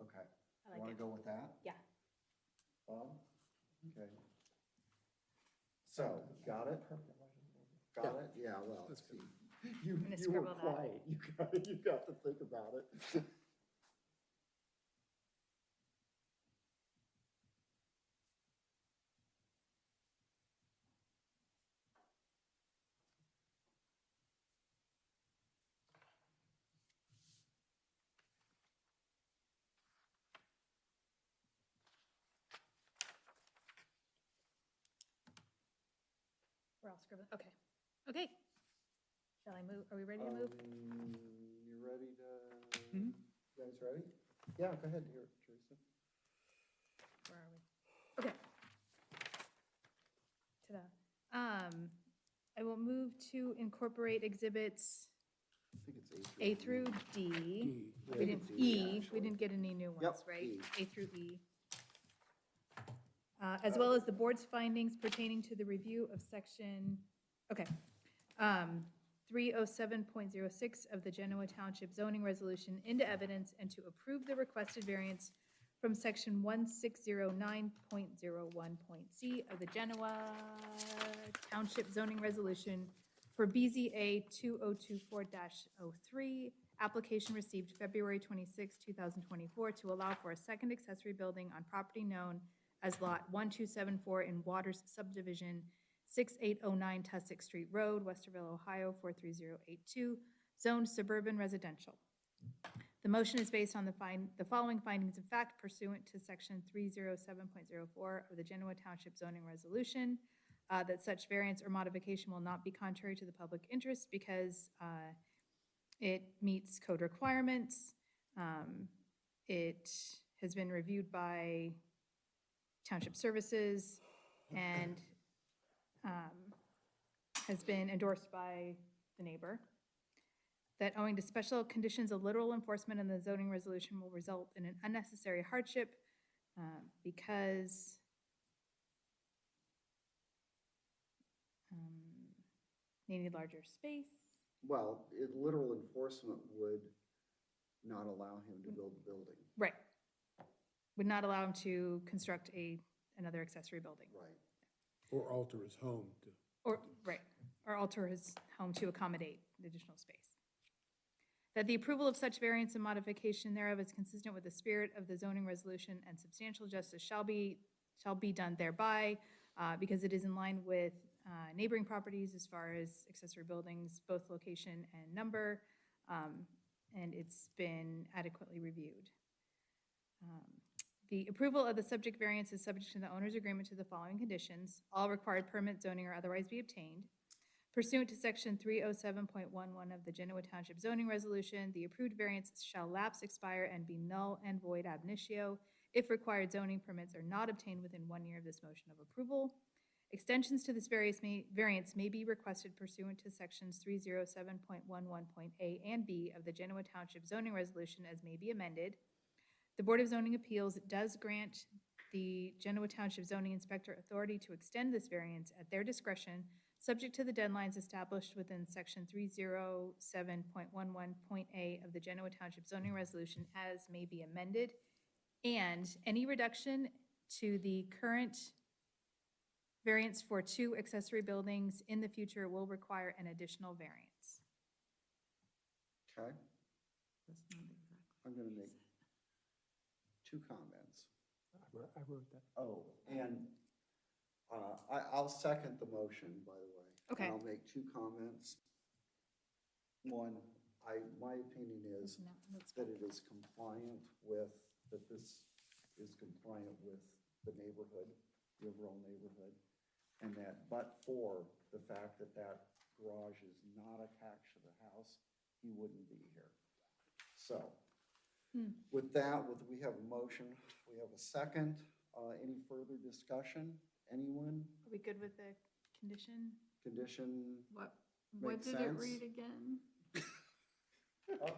Okay. I like Want it. to go with that? Yeah. Bob? Okay. So, got it? Got it? Yeah, well, That's good. see, you gonna were scribble that. quiet. You got to think about it. We're all scribbling, okay. Okay. Shall I move, are we ready to move? You ready to, Hmm? you guys ready? Yeah, go ahead, here, Teresa. Where are we? Okay. Ta-da. I will move to incorporate exhibits I think it's A through D. E. We didn't, D, E, actually. we didn't get any new ones, Yep, right? E. A through E. As well as the board's findings pertaining to the review of section, okay. 307.06 of the Genoa Township zoning resolution into evidence and to approve the requested variance from section 1609.01.c of the Genoa Township zoning resolution for BZA 2024-03, application received February 26, 2024, to allow for a second accessory building on property known as Lot 1274 in Waters Subdivision, 6809 Tussock Street Road, Westerville, Ohio, 43082, zoned suburban residential. The motion is based on the following findings of fact pursuant to section 307.04 of the Genoa Township zoning resolution, that such variance or modification will not be contrary to the public interest because it meets code requirements. It has been reviewed by Township Services and has been endorsed by the neighbor. That owing to special conditions of literal enforcement in the zoning resolution will result in an unnecessary hardship because they need larger space. Well, literal enforcement would not allow him to build the building. Right. Would not allow him to construct another accessory building. Right. Or alter his home to. Or, right, or alter his home to accommodate the additional space. That the approval of such variance and modification thereof is consistent with the spirit of the zoning resolution and substantial justice shall be done thereby, because it is in line with neighboring properties as far as accessory buildings, both location and number, and it's been adequately reviewed. The approval of the subject variance is subject to the owner's agreement to the following conditions. All required permit, zoning, or otherwise be obtained. Pursuant to section 307.11 of the Genoa Township zoning resolution, the approved variance shall lapse, expire, and be null and void ab initio if required zoning permits are not obtained within 1 year of this motion of approval. Extensions to this variance may be requested pursuant to sections 307.11.a and b of the Genoa Township zoning resolution as may be amended. The Board of Zoning Appeals does grant the Genoa Township zoning inspector authority to extend this variance at their discretion, subject to the deadlines established within section 307.11.a of the Genoa Township zoning resolution as may be amended, and any reduction to the current variance for 2 accessory buildings in the future will require an additional variance. Okay, That's not exactly. I'm going to make 2 comments. I wrote that. Oh, and I'll second the motion, by the way. Okay. And I'll make 2 comments. One, my opinion is No, that's that it is compliant with, that this is compliant with the neighborhood, the overall neighborhood, and that but for the fact that that garage is not attached to the house, he wouldn't be here. So, with that, we have a motion, we have a second. Any further discussion? Anyone? Are we good with the condition? Condition? What Makes did it sense. read again?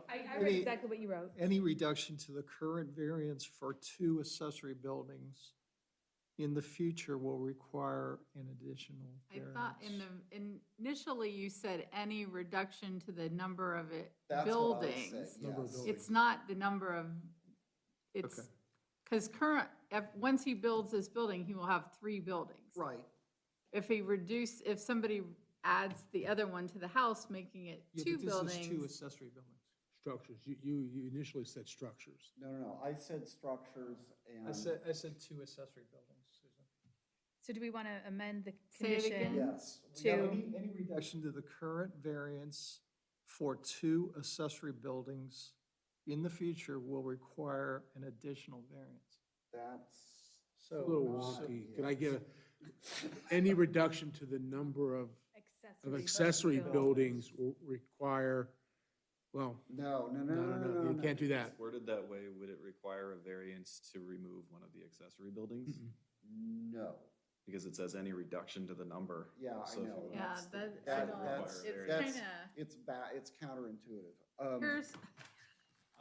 I read exactly what you wrote. Any reduction to the current variance for 2 accessory buildings in the future will require an additional I variance. thought initially you said any reduction to the number of That's what I buildings. said, Number of yes. buildings. It's not the number of, it's, Okay. because once he builds this building, he will have 3 buildings. Right. If if somebody adds the other one to the house, making it Yeah, 2 but this is 2 buildings. accessory buildings. Structures, you initially said structures. No, I said structures and. I said 2 accessory buildings, Susan. So do we want to amend the Say it condition? again? Yes. To- Any reduction to the current variance for 2 accessory buildings in the future will require an additional variance. That's. It's a little wonky. Can I get any reduction to the number of accessory buildings will require, well, No. you can't do that. Worded that way, would it require a variance to remove one of the accessory buildings? No. Because it says any reduction to the number. Yeah, I So if know. you- Yeah, That's the- I that- don't, that's- it's that's- kind of, It's counterintuitive. here's,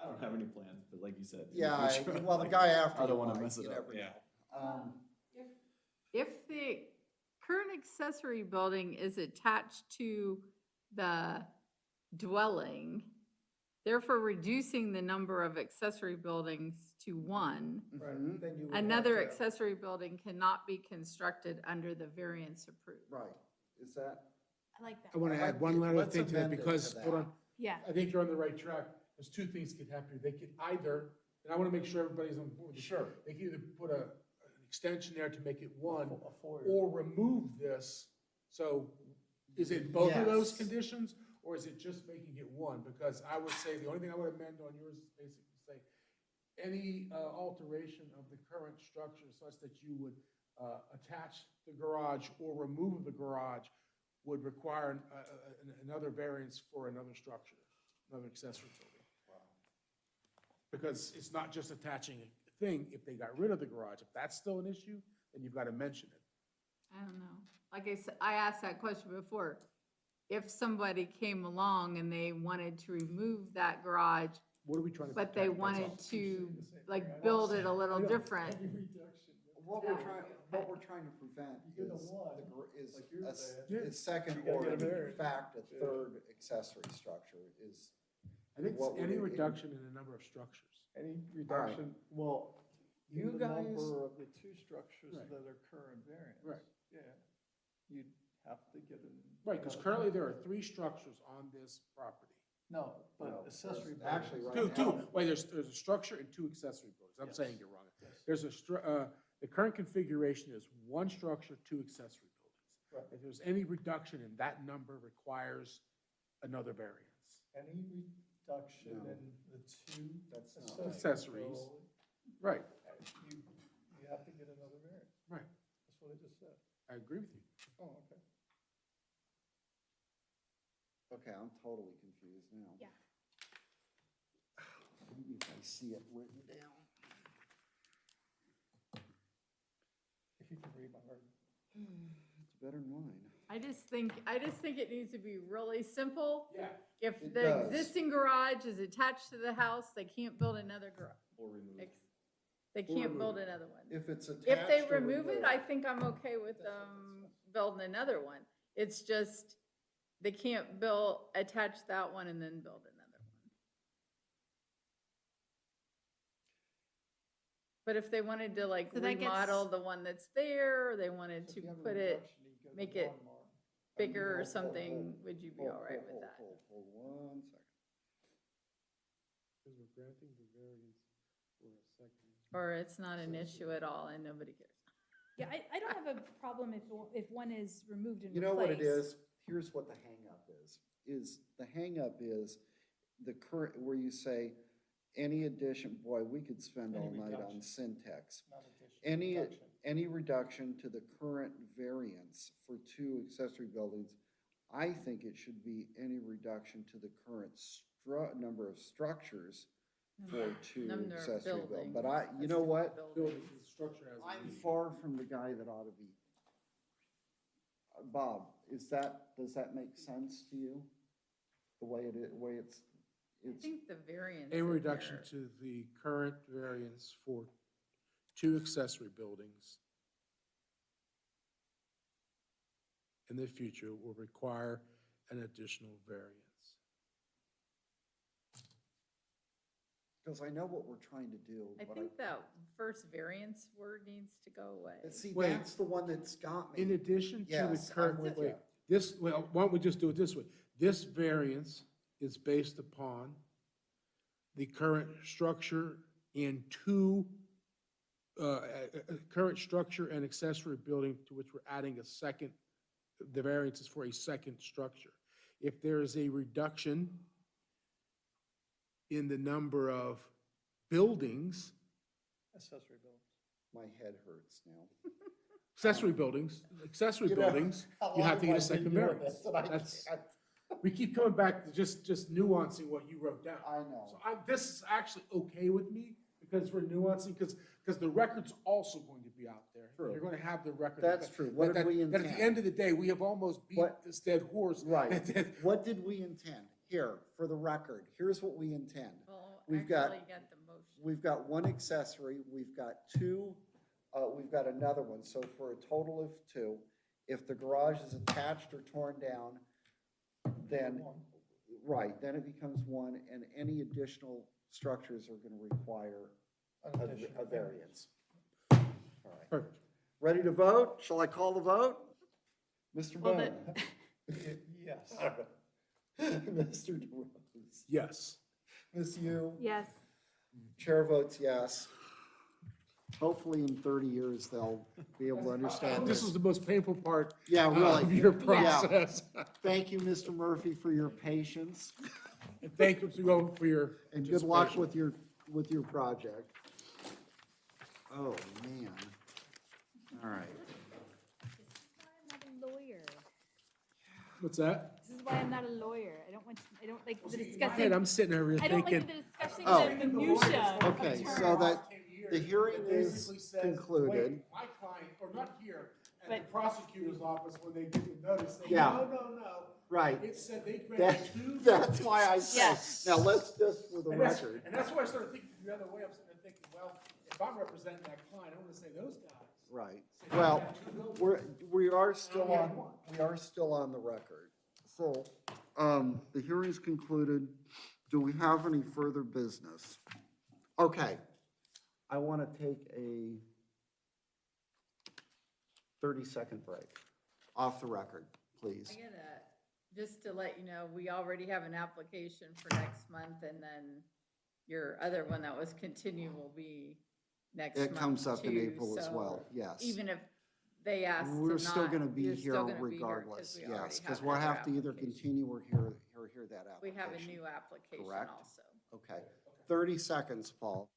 I don't have any plans, but like you said. in the Yeah, future, well, the guy after. I don't you want to might, mess you it up, never yeah. know. if the current accessory building is attached to the dwelling, therefore reducing the number of accessory buildings to one, Mhm. Then you would have another to- accessory building cannot be constructed under the variance approved. Right, is that, I like that. I want I to like add one the- other let's thing to that, amend it to because, hold that. on, Yeah, I think you're on the right track. There's two things could happen. They could either, and I want to make sure everybody's on board. with this. Sure. They can either put an extension there to make it one, A foyer. or remove this. So is it both of those Yes. conditions, or is it just making it one? Because I would say, the only thing I would amend on yours is basically say, any alteration of the current structure such that you would attach the garage or remove the garage would require another variance for another structure, another accessory building. Because it's not just attaching a thing. If they got rid of the garage, if that's still an issue, then you've got to mention it. I don't know. Like I said, I asked that question before. If somebody came along and they wanted to remove that garage, What are we trying to but protect? they That's all. wanted to like build it a little different, what we're trying to prevent You get a is, one, is like you're a s- saying. is second You gotta or get a in variance. fact, a Yeah. third accessory structure is, I think what it's would any it- reduction in the number of structures. Any reduction, well, You in the guys- number of the two structures Right. that are current variance. Right. Yeah, you'd have to get an. Right, because currently there are 3 structures on this property. No, No, but accessory. there's actually buildings. right now- Wait, there's a structure and 2 accessory buildings. I'm Yes. saying you're wrong. Yes. There's the current configuration is 1 structure, 2 accessory buildings. Right. If there's any reduction in that number requires another variance. Any reduction No. in the two That's not right. Accessories. buildings, Right, you have to get another variance. right. That's what I just said. I agree with you. Oh, okay. okay, I'm totally confused now. Yeah. Maybe if I see it written down. If you can read my writing. It's better than mine. I just think it needs to be really simple. Yeah. If It the does. existing garage is attached to the house, they can't build another garage. Or remove. They can't build another one. If it's attached. If they or remove it, removed. I think I'm okay with them building another one. It's just, they can't attach that one and then build another one. But if they wanted to like So that gets- remodel the one that's there, or they wanted So to if you have a put it reduction, you go to make it one more. bigger or Hold, something, would you be Hold, all right hold, with that? Hold 1 second. Because we're granting the variance for a second. Or it's not an issue at all and nobody cares? yeah, I don't have a problem if one is removed and You know what it replaced. is? Here's what the hangup is the hangup is the current, where you say, any addition, boy, we could spend all Any night on reduction. syntax. Not addition, Any, reduction. any reduction to the current variance for 2 accessory buildings, I think it should be any reduction to the current number of structures for 2 Number of accessory buildings. buildings. But I, you know what? Building, the structure has. a I'm meaning. far from the guy that ought to be. Bob, does that make sense to you? The way it's, I think the variance. A in reduction there- to the current variance for 2 accessory buildings in the future will require an additional variance. because I know what we're trying to do. I but think that first variance word needs to go away. See, Wait. that's the one that's got In me. addition to the Yes, current, I'm with wait, you. this, well, why don't we just do it this way? This variance is based upon the current structure in 2, current structure and accessory building to which we're adding a second, the variance is for a second structure. If there is a reduction in the number of buildings, Accessory buildings. My head hurts now. accessory buildings, You know, how you long have to get a I been second doing variance. this and I That's- can't? We keep coming back to just nuancing what you wrote down. I know. So this is actually okay with me because we're nuancing, because the record's also going to be out there. True. You're going to have the record. That's true. What did That- we that at the intend? end of the day, we have almost beat What- this dead horse. Right. That- What did we intend? Here, for the record, here's what we intend. Well, We've got- actually, you got the motion. We've got 1 accessory, we've got 2, we've got another one, so for a total of 2. If the garage is attached or torn down, then Right, then it becomes one, and any additional structures are gonna require a variance. All right. Perfect. Ready to vote? Shall I call the vote? Mr. Well, Bone? Yes. Mr. DeRose? Yes. Ms. Yu? Yes. Chair votes yes. Hopefully in 30 years, they'll be able to understand This this. was the most painful part Yeah, of really. your Yeah. process. Thank you, Mr. Murphy, for your patience, And thank you, Mr. Gold, for your and good luck participation. with your project. Oh, man. All right. I'm not a lawyer. What's that? This is why I'm not a lawyer. I don't like the In my head, discussing, I'm sitting over here I don't like thinking. the discussing Oh. the minutia of Okay, terms. so that the hearing It is basically says, concluded. wait, my client, or not here, at But- the prosecutor's office, when they give the notice, say, Yeah. no. Right. It said they That, granted two. that's why I said, Yes. now let's just, for the And that's- record. And that's why I started thinking the other way. I'm sitting there thinking, well, if I'm representing that client, I'm gonna say those guys. Right. Well, we are still on the record. So, the hearing's concluded. Do we have any further business? Okay. I want to take a 30-second break. Off the record, please. I gotta, just to let you know, we already have an application for next month, and then your other one that was continued will be next month It comes up in too, April as so well, yes. Even if they ask to We're still not, going to be you're here still gonna be here regardless, 'cause we already yes, because have we'll another have to either application. continue or hear that We application. have a new application Correct. also. Okay, 30 seconds, Paul.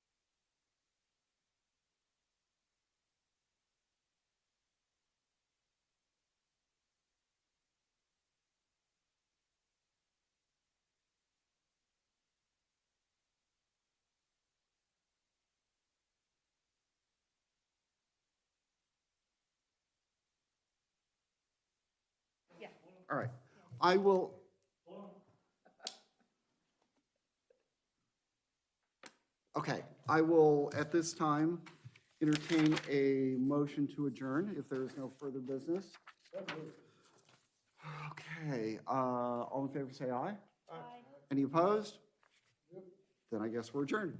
Yeah. All right, I will. Okay, I will, at this time, entertain a motion to adjourn if there is no further business. Okay, all in favor say aye. Bye. Any opposed? Then I guess we're adjourned.